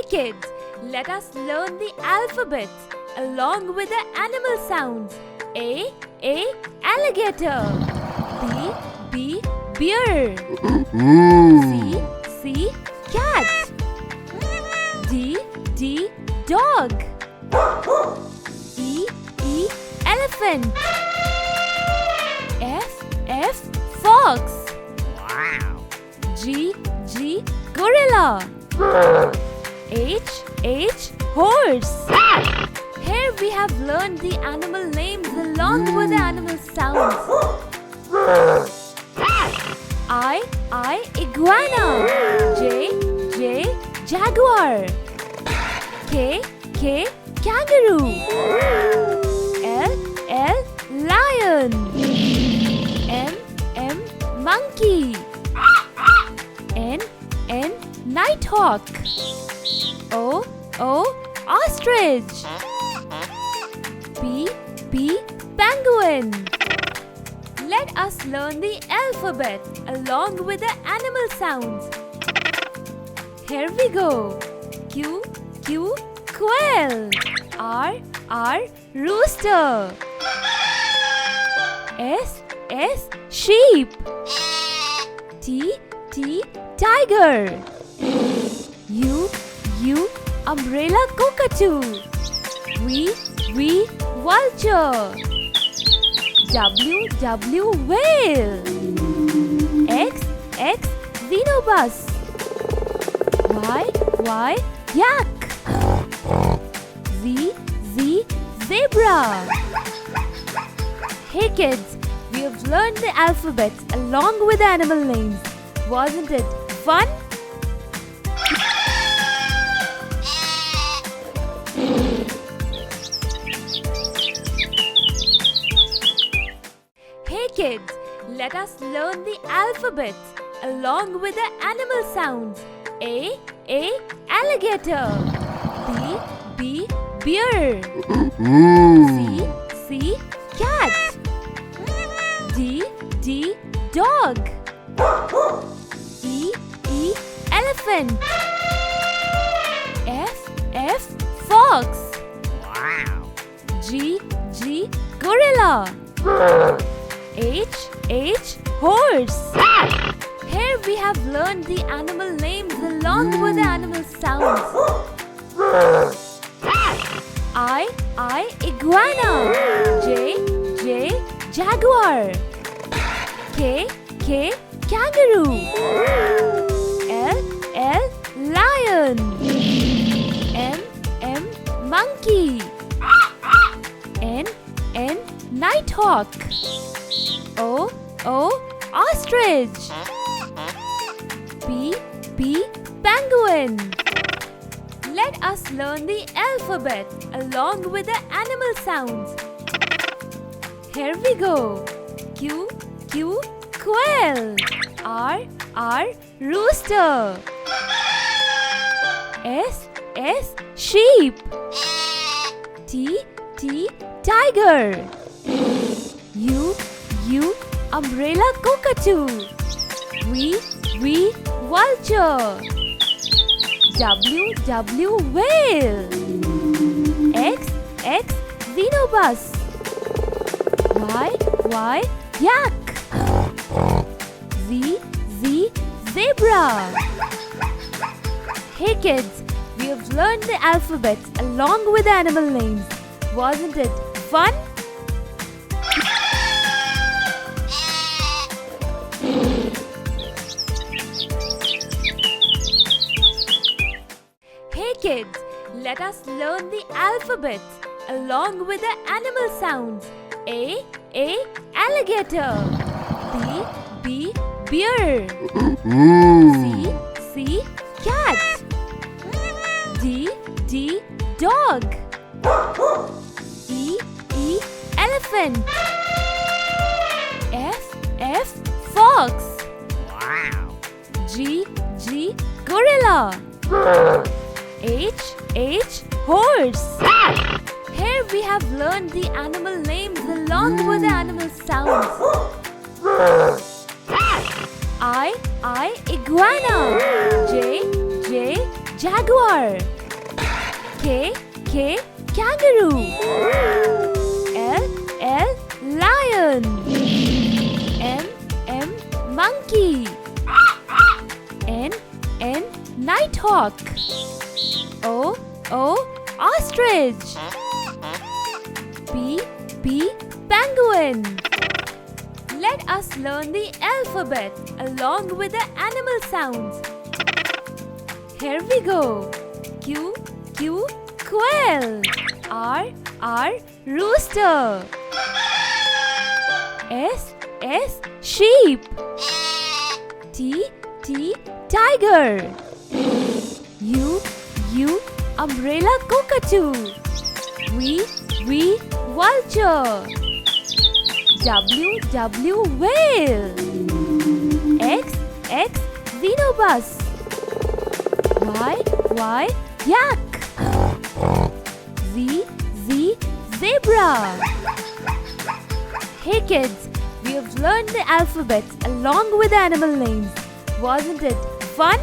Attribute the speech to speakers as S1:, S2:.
S1: kids, let us learn the alphabet along with the animal sounds. A, alligator. B, bear. C, cat. D, dog. E, elephant. F, fox.
S2: Wow.
S1: G, gorilla. H, horse. Here we have learned the animal names along with the animal sounds. I, iguana. J, jaguar. K, kangaroo. L, lion. M, monkey. N, nighthawk. O, ostrich. P, penguin. Let us learn the alphabet along with the animal sounds. Here we go. Q, quail. R, rooster. S, sheep. T, tiger. U, umbrella cockatoo. V, vulture. W, whale. X, xenobus. Y, yak. Z, zebra. Hey kids, we have learned the alphabet along with the animal names. Wasn't it fun? Hey kids, let us learn the alphabet along with the animal sounds. A, alligator. B, bear. C, cat. D, dog. E, elephant. F, fox.
S2: Wow.
S1: G, gorilla. H, horse. Here we have learned the animal names along with the animal sounds. I, iguana. J, jaguar. K, kangaroo. L, lion. M, monkey. N, nighthawk. O, ostrich. P, penguin. Let us learn the alphabet along with the animal sounds. Here we go. Q, quail. R, rooster. S, sheep. T, tiger. U, umbrella cockatoo. V, vulture. W, whale. X, xenobus. Y, yak. Z, zebra. Hey kids, we have learned the alphabet along with the animal names. Wasn't it fun? Hey kids, let us learn the alphabet along with the animal sounds. A, alligator. B, bear. C, cat. D, dog. E, elephant. F, fox.
S2: Wow.
S1: G, gorilla. H, horse. Here we have learned the animal names along with the animal sounds. I, iguana. J, jaguar. K, kangaroo. L, lion. M, monkey. N, nighthawk. O, ostrich. P, penguin. Let us learn the alphabet along with the animal sounds. Here we go. Q, quail. R, rooster. S, sheep. T, tiger. U, umbrella cockatoo. V, vulture. W, whale. X, xenobus. Y, yak. Z, zebra. Hey kids, we have learned the alphabet along with the animal names. Wasn't it fun?